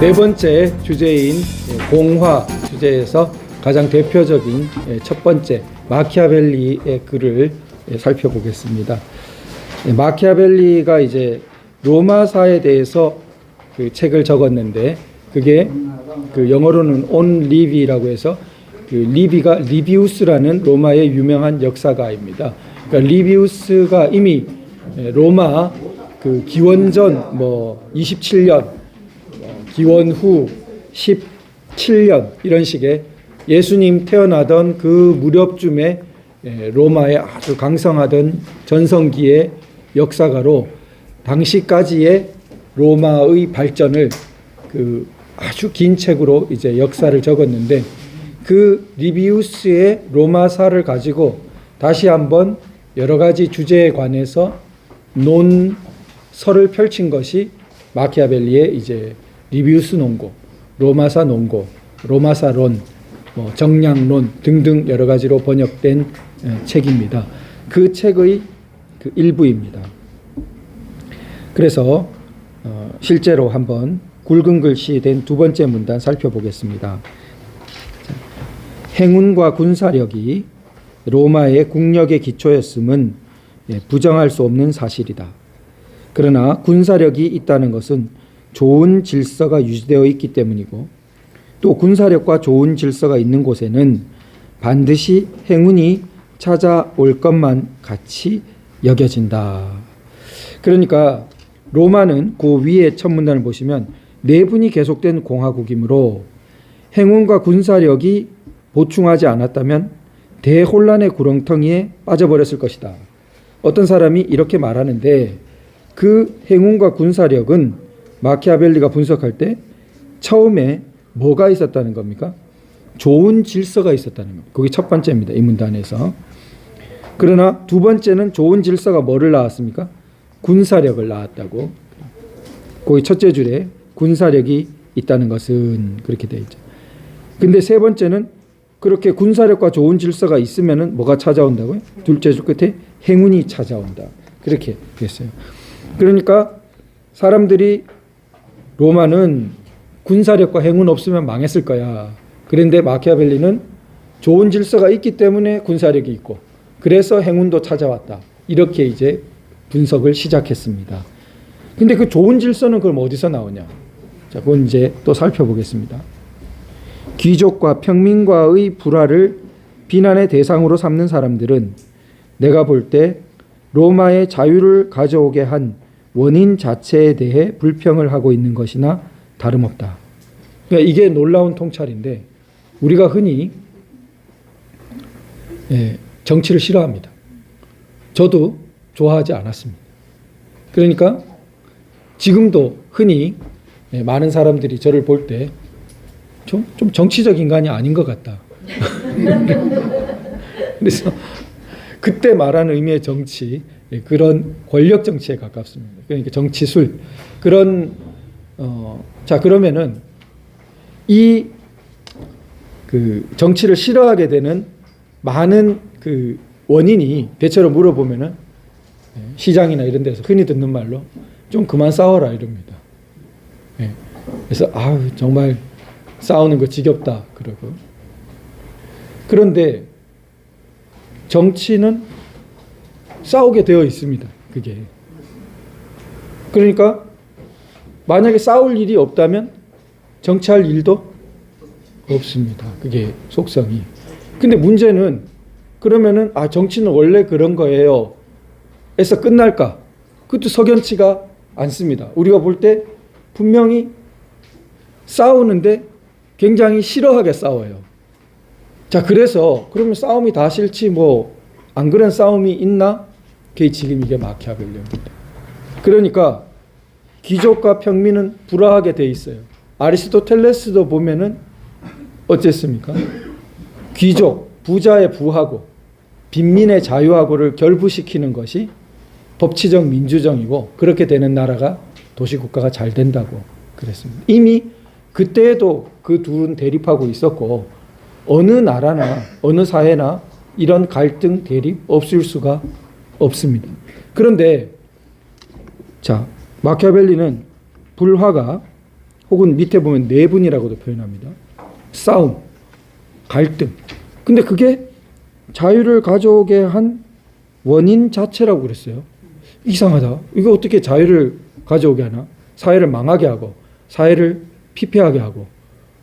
네 번째 주제인 공화 주제에서 가장 대표적인 첫 번째 마키아벨리의 글을 살펴보겠습니다. 마키아벨리가 이제 로마사에 대해서 그 책을 적었는데 그게 그 영어로는 온 리비라고 해서 그 리비가 리비우스라는 로마의 유명한 역사가입니다. 그러니까 리비우스가 이미 로마 그 기원전 뭐 27년, 기원 후 17년 이런 식의 예수님 태어나던 그 무렵쯤에 로마의 아주 강성하던 전성기의 역사가로 당시까지의 로마의 발전을 그 아주 긴 책으로 이제 역사를 적었는데 그 리비우스의 로마사를 가지고 다시 한번 여러 가지 주제에 관해서 논설을 펼친 것이 마키아벨리의 이제 리비우스 논고, 로마사 논고, 로마사론, 뭐 정량론 등등 여러 가지로 번역된 책입니다. 그 책의 그 일부입니다. 그래서 실제로 한번 굵은 글씨 된 두 번째 문단 살펴보겠습니다. 행운과 군사력이 로마의 국력의 기초였음은 부정할 수 없는 사실이다. 그러나 군사력이 있다는 것은 좋은 질서가 유지되어 있기 때문이고 또 군사력과 좋은 질서가 있는 곳에는 반드시 행운이 찾아올 것만 같이 여겨진다. 그러니까 로마는 그 위에 첫 문단을 보시면 내분이 계속된 공화국이므로 행운과 군사력이 보충하지 않았다면 대혼란의 구렁텅이에 빠져버렸을 것이다. 어떤 사람이 이렇게 말하는데 그 행운과 군사력은 마키아벨리가 분석할 때 처음에 뭐가 있었다는 겁니까? 좋은 질서가 있었다는 겁니다. 그게 첫 번째입니다. 이 문단에서. 그러나 두 번째는 좋은 질서가 뭐를 낳았습니까? 군사력을 낳았다고. 거기 첫째 줄에 군사력이 있다는 것은 그렇게 되어 있죠. 근데 세 번째는 그렇게 군사력과 좋은 질서가 있으면은 뭐가 찾아온다고요? 둘째 줄 끝에 행운이 찾아온다. 그렇게 됐어요. 그러니까 사람들이 로마는 군사력과 행운 없으면 망했을 거야. 그런데 마키아벨리는 좋은 질서가 있기 때문에 군사력이 있고 그래서 행운도 찾아왔다. 이렇게 이제 분석을 시작했습니다. 근데 그 좋은 질서는 그럼 어디서 나오냐? 자, 그건 이제 또 살펴보겠습니다. 귀족과 평민과의 불화를 비난의 대상으로 삼는 사람들은 내가 볼 때 로마의 자유를 가져오게 한 원인 자체에 대해 불평을 하고 있는 것이나 다름없다. 그러니까 이게 놀라운 통찰인데 우리가 흔히 정치를 싫어합니다. 저도 좋아하지 않았습니다. 그러니까 지금도 흔히 많은 사람들이 저를 볼 때 좀 정치적 인간이 아닌 것 같다. 그래서 그때 말하는 의미의 정치, 그런 권력 정치에 가깝습니다. 그러니까 정치술 그런 자 그러면은 이 그 정치를 싫어하게 되는 많은 그 원인이 대체로 물어보면은 시장이나 이런 데서 흔히 듣는 말로 좀 그만 싸워라 이럽니다. 그래서 정말 싸우는 거 지겹다 그러고. 그런데 정치는 싸우게 되어 있습니다. 그게. 그러니까 만약에 싸울 일이 없다면 정치할 일도 없습니다. 그게 속성이. 근데 문제는 그러면은 정치는 원래 그런 거예요. 에서 끝날까? 그것도 석연치가 않습니다. 우리가 볼 때 분명히 싸우는데 굉장히 싫어하게 싸워요. 자, 그래서 그러면 싸움이 다 싫지 뭐 안 그런 싸움이 있나? 그게 지금 이게 마키아벨리입니다. 그러니까 귀족과 평민은 불화하게 돼 있어요. 아리스토텔레스도 보면은 어쨌습니까? 귀족, 부자의 부하고 빈민의 자유하고를 결부시키는 것이 법치적 민주정이고 그렇게 되는 나라가 도시국가가 잘 된다고 그랬습니다. 이미 그때에도 그 둘은 대립하고 있었고 어느 나라나 어느 사회나 이런 갈등 대립 없을 수가 없습니다. 그런데 자 마키아벨리는 불화가 혹은 밑에 보면 내분이라고도 표현합니다. 싸움, 갈등. 근데 그게 자유를 가져오게 한 원인 자체라고 그랬어요. 이상하다. 이거 어떻게 자유를 가져오게 하나? 사회를 망하게 하고 사회를 피폐하게 하고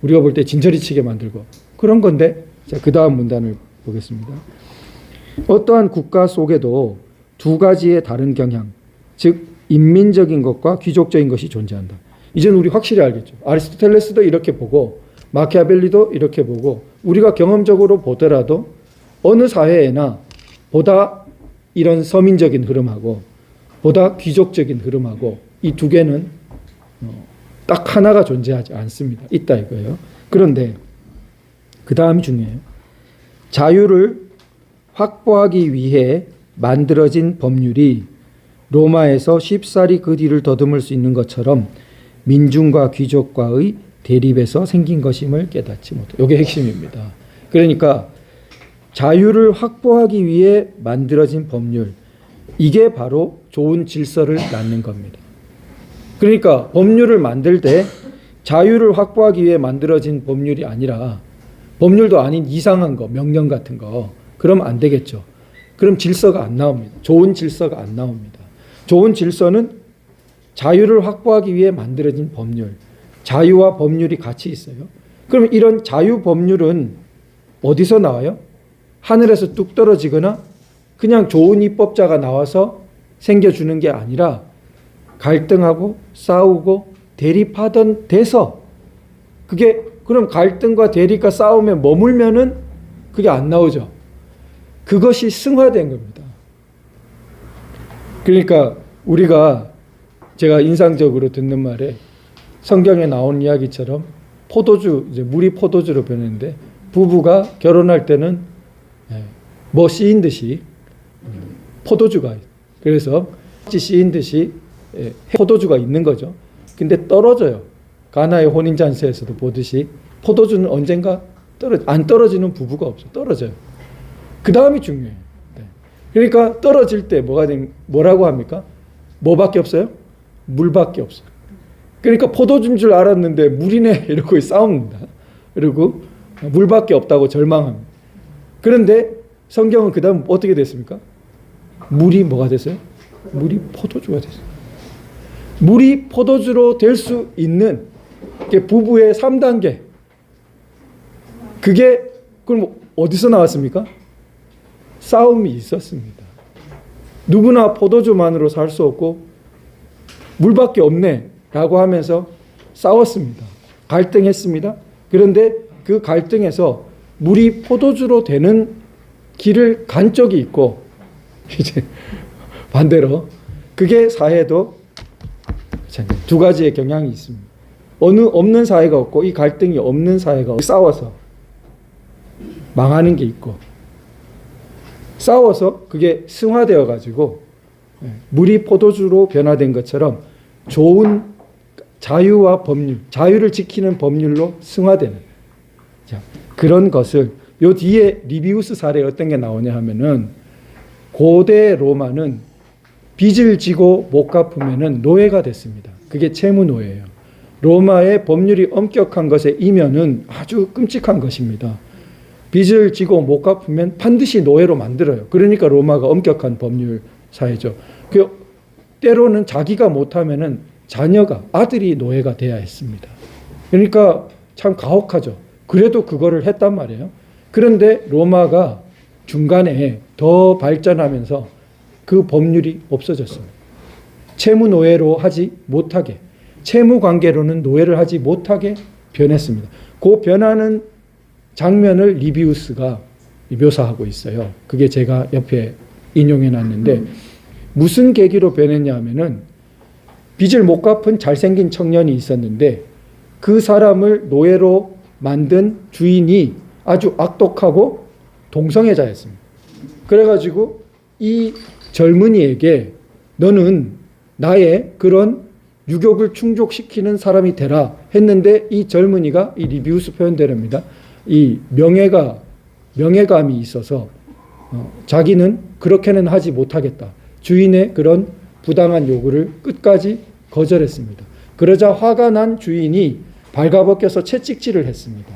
우리가 볼 때 진저리 치게 만들고 그런 건데, 자, 그 다음 문단을 보겠습니다. 어떠한 국가 속에도 두 가지의 다른 경향, 즉 인민적인 것과 귀족적인 것이 존재한다. 이제는 우리 확실히 알겠죠. 아리스토텔레스도 이렇게 보고 마키아벨리도 이렇게 보고 우리가 경험적으로 보더라도 어느 사회에나 보다 이런 서민적인 흐름하고 보다 귀족적인 흐름하고 이 두 개는 딱 하나가 존재하지 않습니다. 있다 이거예요. 그런데 그 다음이 중요해요. 자유를 확보하기 위해 만들어진 법률이 로마에서 쉽사리 그 뒤를 더듬을 수 있는 것처럼 민중과 귀족과의 대립에서 생긴 것임을 깨닫지 못해. 이게 핵심입니다. 그러니까 자유를 확보하기 위해 만들어진 법률, 이게 바로 좋은 질서를 낳는 겁니다. 그러니까 법률을 만들 때 자유를 확보하기 위해 만들어진 법률이 아니라 법률도 아닌 이상한 거, 명령 같은 거, 그러면 안 되겠죠. 그럼 질서가 안 나옵니다. 좋은 질서가 안 나옵니다. 좋은 질서는 자유를 확보하기 위해 만들어진 법률, 자유와 법률이 같이 있어요. 그럼 이런 자유 법률은 어디서 나와요? 하늘에서 뚝 떨어지거나 그냥 좋은 입법자가 나와서 생겨주는 게 아니라 갈등하고 싸우고 대립하던 데서, 그게 그럼 갈등과 대립과 싸움에 머물면은 그게 안 나오죠. 그것이 승화된 겁니다. 그러니까 우리가, 제가 인상적으로 듣는 말에 성경에 나온 이야기처럼 포도주, 이제 물이 포도주로 변했는데 부부가 결혼할 때는 뭐 씌인 듯이 포도주가, 그래서 씌인 듯이 포도주가 있는 거죠. 근데 떨어져요. 가나의 혼인잔치에서도 보듯이 포도주는 언젠가 안 떨어지는 부부가 없어. 떨어져요. 그 다음이 중요해요. 그러니까 떨어질 때 뭐라고 합니까? 뭐밖에 없어요? 물밖에 없어요. 그러니까 포도주인 줄 알았는데 물이네 이러고 싸웁니다. 그리고 물밖에 없다고 절망합니다. 그런데 성경은 그 다음 어떻게 됐습니까? 물이 뭐가 됐어요? 물이 포도주가 됐어요. 물이 포도주로 될 수 있는 게 부부의 3단계. 그게 그럼 어디서 나왔습니까? 싸움이 있었습니다. 누구나 포도주만으로 살 수 없고 물밖에 없네 라고 하면서 싸웠습니다. 갈등했습니다. 그런데 그 갈등에서 물이 포도주로 되는 길을 간 적이 있고, 이제 반대로 그게 사회도 두 가지의 경향이 있습니다. 어느 없는 사회가 없고 이 갈등이 없는 사회가 싸워서 망하는 게 있고, 싸워서 그게 승화되어 가지고 물이 포도주로 변화된 것처럼 좋은 자유와 법률, 자유를 지키는 법률로 승화되는, 자, 그런 것을 요 뒤에 리비우스 사례에 어떤 게 나오냐 하면은, 고대 로마는 빚을 지고 못 갚으면은 노예가 됐습니다. 그게 채무 노예예요. 로마의 법률이 엄격한 것의 이면은 아주 끔찍한 것입니다. 빚을 지고 못 갚으면 반드시 노예로 만들어요. 그러니까 로마가 엄격한 법률 사회죠. 때로는 자기가 못하면은 자녀가, 아들이 노예가 돼야 했습니다. 그러니까 참 가혹하죠. 그래도 그거를 했단 말이에요. 그런데 로마가 중간에 더 발전하면서 그 법률이 없어졌습니다. 채무 노예로 하지 못하게, 채무 관계로는 노예를 하지 못하게 변했습니다. 그 변하는 장면을 리비우스가 묘사하고 있어요. 그게 제가 옆에 인용해 놨는데, 무슨 계기로 변했냐 하면은, 빚을 못 갚은 잘생긴 청년이 있었는데 그 사람을 노예로 만든 주인이 아주 악독하고 동성애자였습니다. 그래가지고 이 젊은이에게 너는 나의 그런 유욕을 충족시키는 사람이 되라 했는데, 이 젊은이가 이 리비우스 표현대로입니다. 이 명예감이 있어서 자기는 그렇게는 하지 못하겠다. 주인의 그런 부당한 요구를 끝까지 거절했습니다. 그러자 화가 난 주인이 발가벗겨서 채찍질을 했습니다.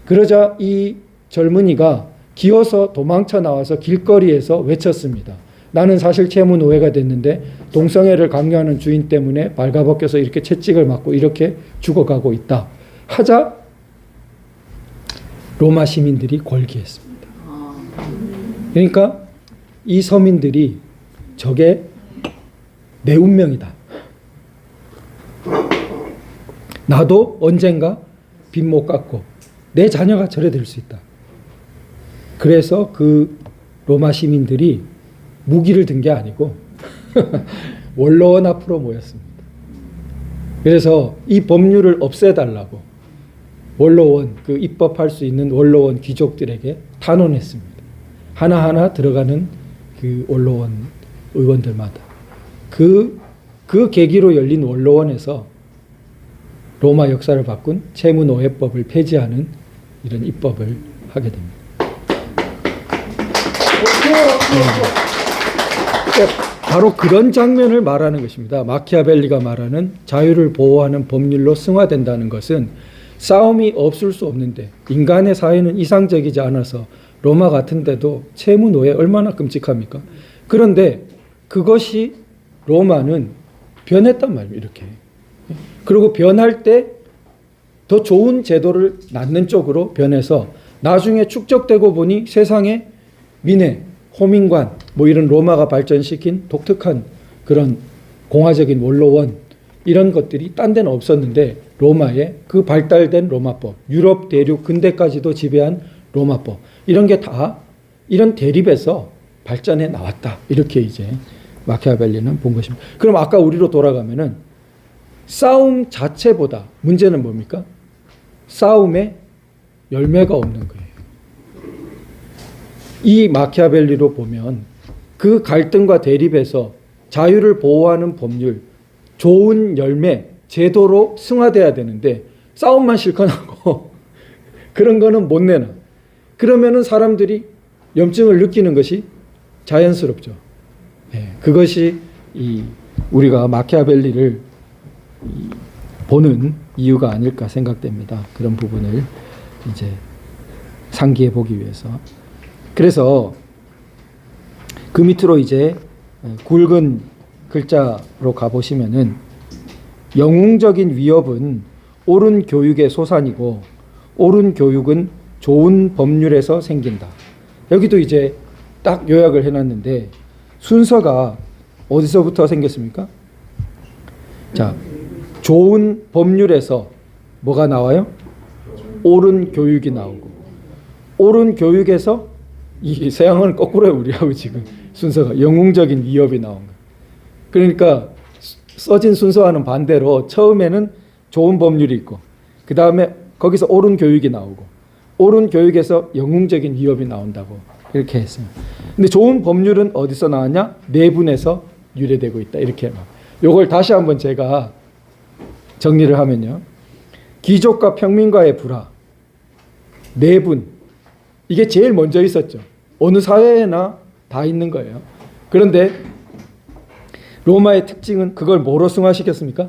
그러자 이 젊은이가 기어서 도망쳐 나와서 길거리에서 외쳤습니다. 나는 사실 채무 노예가 됐는데 동성애를 강요하는 주인 때문에 발가벗겨서 이렇게 채찍을 맞고 이렇게 죽어가고 있다. 하자 로마 시민들이 골기했습니다. 그러니까 이 서민들이 저게 내 운명이다. 나도 언젠가 빚 못 갚고 내 자녀가 저래 될 수 있다. 그래서 그 로마 시민들이 무기를 든 게 아니고 원로원 앞으로 모였습니다. 그래서 이 법률을 없애달라고 원로원, 그 입법할 수 있는 원로원 귀족들에게 탄원했습니다. 하나하나 들어가는 그 원로원 의원들마다. 그 계기로 열린 원로원에서 로마 역사를 바꾼 채무노예법을 폐지하는 이런 입법을 하게 됩니다. 바로 그런 장면을 말하는 것입니다. 마키아벨리가 말하는 자유를 보호하는 법률로 승화된다는 것은 싸움이 없을 수 없는데 인간의 사회는 이상적이지 않아서 로마 같은 데도 채무노예 얼마나 끔찍합니까? 그런데 그것이 로마는 변했단 말이에요. 이렇게. 그리고 변할 때 더 좋은 제도를 낳는 쪽으로 변해서 나중에 축적되고 보니 세상에 민회, 호민관, 뭐 이런 로마가 발전시킨 독특한 그런 공화적인 원로원 이런 것들이 딴 데는 없었는데 로마에 그 발달된 로마법, 유럽 대륙 근대까지도 지배한 로마법 이런 게 다 이런 대립에서 발전해 나왔다. 이렇게 이제 마키아벨리는 본 것입니다. 그럼 아까 우리로 돌아가면은 싸움 자체보다 문제는 뭡니까? 싸움에 열매가 없는 거예요. 이 마키아벨리로 보면 그 갈등과 대립에서 자유를 보호하는 법률, 좋은 열매, 제도로 승화돼야 되는데 싸움만 실컷 하고 그런 거는 못 내나. 그러면은 사람들이 염증을 느끼는 것이 자연스럽죠. 그것이 우리가 마키아벨리를 보는 이유가 아닐까 생각됩니다. 그런 부분을 이제 상기해 보기 위해서. 그래서 그 밑으로 이제 굵은 글자로 가보시면은 영웅적인 위협은 옳은 교육의 소산이고 옳은 교육은 좋은 법률에서 생긴다. 여기도 이제 딱 요약을 해놨는데 순서가 어디서부터 생겼습니까? 자, 좋은 법률에서 뭐가 나와요? 옳은 교육이 나오고 옳은 교육에서 이 서양어는 거꾸로요. 우리하고 지금 순서가 영웅적인 위협이 나온 거예요. 그러니까 써진 순서와는 반대로 처음에는 좋은 법률이 있고 그 다음에 거기서 옳은 교육이 나오고 옳은 교육에서 영웅적인 위협이 나온다고 이렇게 했어요. 근데 좋은 법률은 어디서 나왔냐? 내분에서 유래되고 있다. 이렇게 막. 요걸 다시 한번 제가 정리를 하면요. 귀족과 평민과의 불화, 내분, 이게 제일 먼저 있었죠. 어느 사회에나 다 있는 거예요. 그런데 로마의 특징은 그걸 뭐로 승화시켰습니까?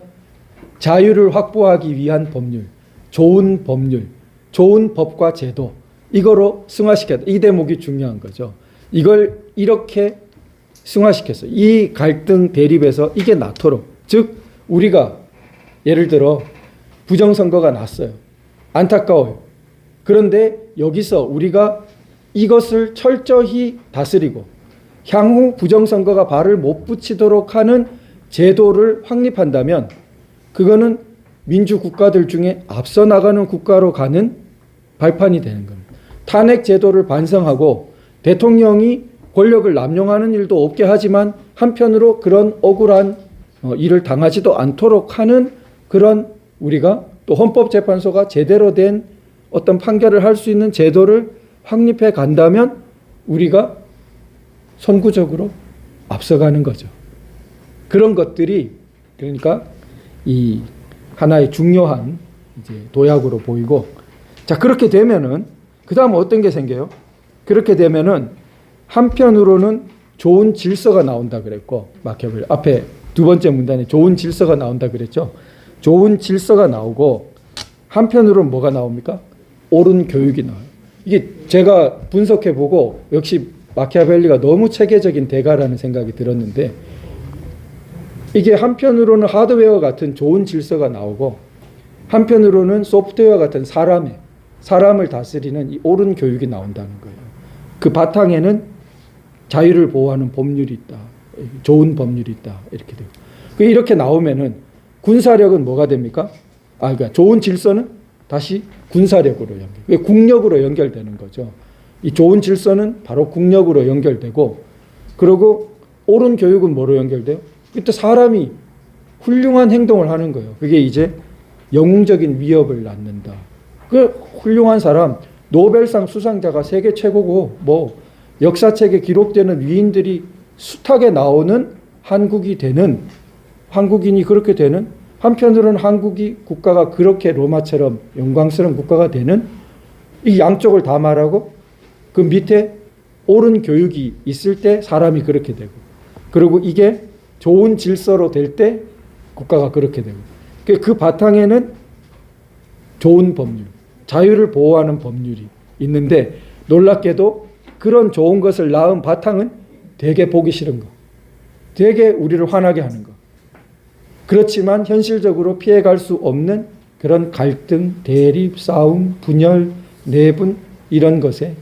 자유를 확보하기 위한 법률, 좋은 법률, 좋은 법과 제도, 이거로 승화시켰다. 이 대목이 중요한 거죠. 이걸 이렇게 승화시켰어요. 이 갈등 대립에서 이게 나토록. 즉 우리가 예를 들어 부정선거가 났어요. 안타까워요. 그런데 여기서 우리가 이것을 철저히 다스리고 향후 부정선거가 발을 못 붙이도록 하는 제도를 확립한다면 그거는 민주국가들 중에 앞서 나가는 국가로 가는 발판이 되는 겁니다. 탄핵 제도를 반성하고 대통령이 권력을 남용하는 일도 없게 하지만 한편으로 그런 억울한 일을 당하지도 않도록 하는 그런 우리가 또 헌법재판소가 제대로 된 어떤 판결을 할 수 있는 제도를 확립해 간다면 우리가 선구적으로 앞서가는 거죠. 그런 것들이 그러니까 이 하나의 중요한 이제 도약으로 보이고 자 그렇게 되면은 그 다음 어떤 게 생겨요? 그렇게 되면은 한편으로는 좋은 질서가 나온다 그랬고 마키아벨리 앞에 두 번째 문단에 좋은 질서가 나온다 그랬죠. 좋은 질서가 나오고 한편으로는 뭐가 나옵니까? 옳은 교육이 나와요. 이게 제가 분석해보고 역시 마키아벨리가 너무 체계적인 대가라는 생각이 들었는데 이게 한편으로는 하드웨어 같은 좋은 질서가 나오고 한편으로는 소프트웨어 같은 사람을 다스리는 이 옳은 교육이 나온다는 거예요. 그 바탕에는 자유를 보호하는 법률이 있다. 좋은 법률이 있다. 이렇게 되고. 이렇게 나오면은 군사력은 뭐가 됩니까? 그러니까 좋은 질서는 다시 군사력으로 연결. 국력으로 연결되는 거죠. 이 좋은 질서는 바로 국력으로 연결되고, 그리고 옳은 교육은 뭐로 연결돼요? 그때 사람이 훌륭한 행동을 하는 거예요. 그게 이제 영웅적인 위협을 낳는다. 그 훌륭한 사람, 노벨상 수상자가 세계 최고고, 뭐 역사책에 기록되는 위인들이 숱하게 나오는 한국인이 그렇게 되는, 한편으로는 한국이 국가가 그렇게 로마처럼 영광스러운 국가가 되는, 이 양쪽을 다 말하고 그 밑에 옳은 교육이 있을 때 사람이 그렇게 되고, 그리고 이게 좋은 질서로 될 때 국가가 그렇게 되고, 그 바탕에는 좋은 법률, 자유를 보호하는 법률이 있는데, 놀랍게도 그런 좋은 것을 낳은 바탕은 되게 보기 싫은 거, 되게 우리를 화나게 하는 거, 그렇지만 현실적으로 피해갈 수 없는 그런 갈등, 대립, 싸움, 분열, 내분, 이런 것에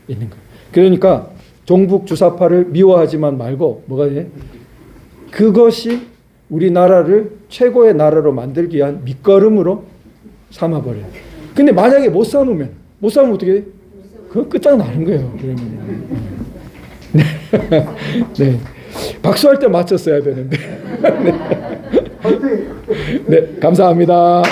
있는 거예요. 그러니까 종북 주사파를 미워하지만 말고 뭐가 돼? 그것이 우리나라를 최고의 나라로 만들기 위한 밑거름으로 삼아버려요. 근데 만약에 못 삼으면 어떻게 돼? 그건 끝장나는 거예요. 그러면. 네. 네. 박수할 때 맞췄어야 되는데. 네. 네, 감사합니다.